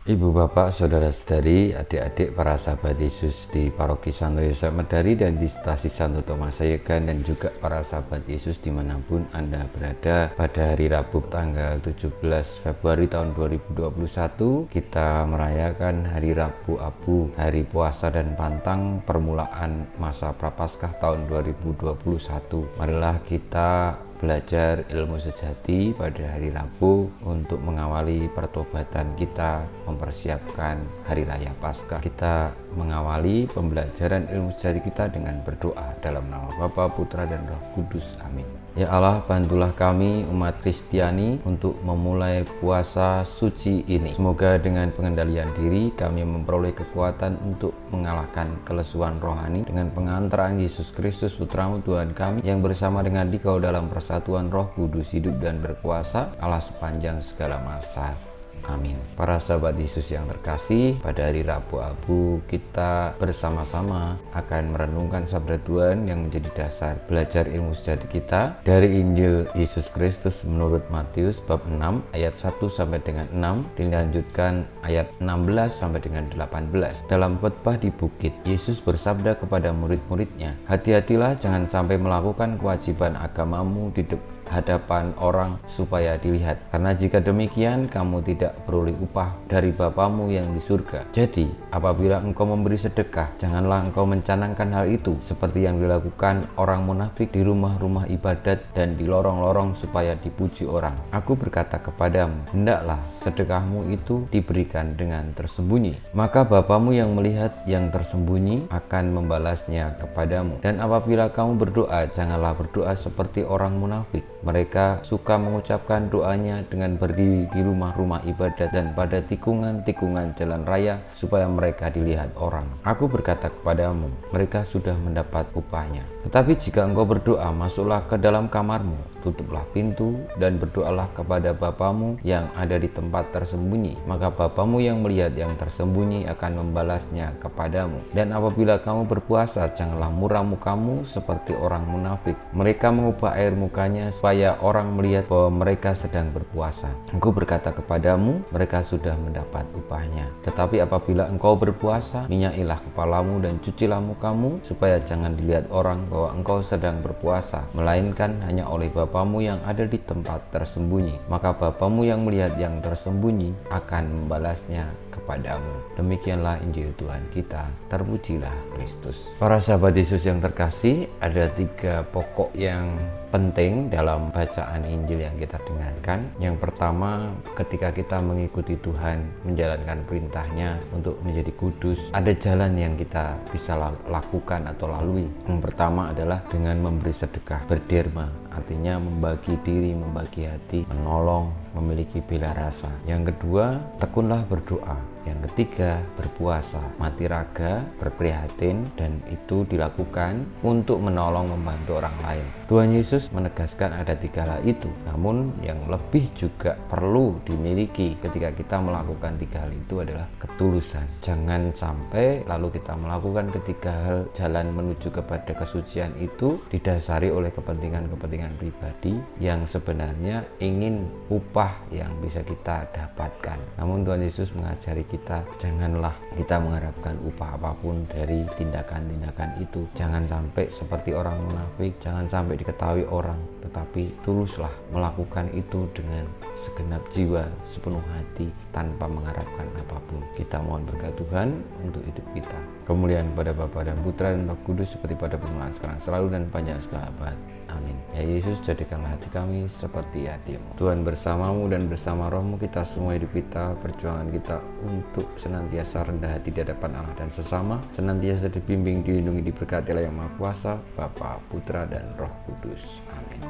Ibu, bapak, saudara-saudari, adik-adik, para sahabat Yesus di Paroki Santo Yosef Medari dan di Stasi Santo Thomas Sayegan, dan juga para sahabat Yesus dimanapun Anda berada. Pada hari Rabu tanggal 17 Februari tahun 2021, kita merayakan hari Rabu Abu, hari puasa dan pantang, permulaan masa Prapaskah tahun 2021. Marilah kita belajar ilmu sejati pada hari Rabu untuk mengawali pertobatan kita, mempersiapkan hari raya Paskah. Kita mengawali pembelajaran ilmu sejati kita dengan berdoa dalam nama Bapa, Putra, dan Roh Kudus. Amin. Ya Allah, bantulah kami umat Kristiani untuk memulai puasa suci ini. Semoga dengan pengendalian diri kami memperoleh kekuatan untuk mengalahkan kelesuan rohani dengan pengantaran Yesus Kristus Putramu Tuhan kami, yang bersama dengan Dikau dalam persatuan Roh Kudus hidup dan berkuasa Allah sepanjang segala masa. Amin. Para sahabat Yesus yang terkasih, pada hari Rabu Abu kita bersama-sama akan merenungkan sabda Tuhan yang menjadi dasar belajar ilmu sejati kita dari Injil Yesus Kristus menurut Matius bab 6 ayat 1 sampai dengan 6, dilanjutkan ayat 16 sampai dengan 18. Dalam khotbah di bukit, Yesus bersabda kepada murid-muridnya, "Hati-hatilah jangan sampai melakukan kewajiban agamamu di hadapan orang supaya dilihat, karena jika demikian kamu tidak beroleh upah dari Bapamu yang di surga. Jadi apabila engkau memberi sedekah, janganlah engkau mencanangkan hal itu seperti yang dilakukan orang munafik di rumah-rumah ibadat dan di lorong-lorong supaya dipuji orang. Aku berkata kepadamu, hendaklah sedekahmu itu diberikan dengan tersembunyi, maka Bapamu yang melihat yang tersembunyi akan membalasnya kepadamu. Dan apabila kamu berdoa, janganlah berdoa seperti orang munafik. Mereka suka mengucapkan doanya dengan berdiri di rumah-rumah ibadat dan pada tikungan-tikungan jalan raya supaya mereka dilihat orang. Aku berkata kepadamu, mereka sudah mendapat upahnya. Tetapi jika engkau berdoa, masuklah ke dalam kamarmu, tutuplah pintu dan berdoalah kepada Bapamu yang ada di tempat tersembunyi. Maka Bapamu yang melihat yang tersembunyi akan membalasnya kepadamu. Dan apabila kamu berpuasa, janganlah muram mukamu seperti orang munafik. Mereka mengubah air mukanya supaya orang melihat bahwa mereka sedang berpuasa. Aku berkata kepadamu, mereka sudah mendapat upahnya. Tetapi apabila engkau berpuasa, minyakilah kepalamu dan cucilah mukamu, supaya jangan dilihat orang bahwa engkau sedang berpuasa, melainkan hanya oleh Bapamu yang ada di tempat tersembunyi. Maka Bapamu yang melihat yang tersembunyi akan membalasnya kepadamu. Demikianlah Injil Tuhan kita. Terpujilah Kristus. Para sahabat Yesus yang terkasih, ada 3 pokok yang penting dalam bacaan Injil yang kita dengarkan. Yang pertama, ketika kita mengikuti Tuhan, menjalankan perintahnya untuk menjadi kudus, ada jalan yang kita bisa lakukan atau lalui. Yang pertama adalah dengan memberi sedekah, berderma, artinya membagi diri, membagi hati, menolong, memiliki bela rasa. Yang kedua, tekunlah berdoa. Yang ketiga, berpuasa, mati raga, berprihatin, dan itu dilakukan untuk menolong, membantu orang lain. Tuhan Yesus menegaskan ada 3 hal itu, namun yang lebih juga perlu dimiliki ketika kita melakukan 3 hal itu adalah ketulusan. Jangan sampai lalu kita melakukan ketiga hal jalan menuju kepada kesucian itu didasari oleh kepentingan-kepentingan pribadi yang sebenarnya ingin upah yang bisa kita dapatkan. Namun Tuhan Yesus mengajari kita, janganlah kita mengharapkan upah apapun dari tindakan-tindakan itu. Jangan sampai seperti orang munafik, jangan sampai diketahui orang, tetapi tuluslah melakukan itu dengan segenap jiwa, sepenuh hati, tanpa mengharapkan apapun. Kita mohon berkat Tuhan untuk hidup kita. Kemuliaan kepada Bapa dan Putra dan Roh Kudus seperti pada permulaan, sekarang, selalu, dan panjang segala abad. Amin. Ya Yesus, jadikanlah hati kami seperti hati-Mu. Tuhan bersamamu dan bersama rohmu, kita semua hidup kita, perjuangan kita untuk senantiasa rendah hati di hadapan Allah dan sesama, senantiasa dibimbing, dilindungi, diberkati oleh Yang Maha Kuasa, Bapa, Putra, dan Roh Kudus. Amin.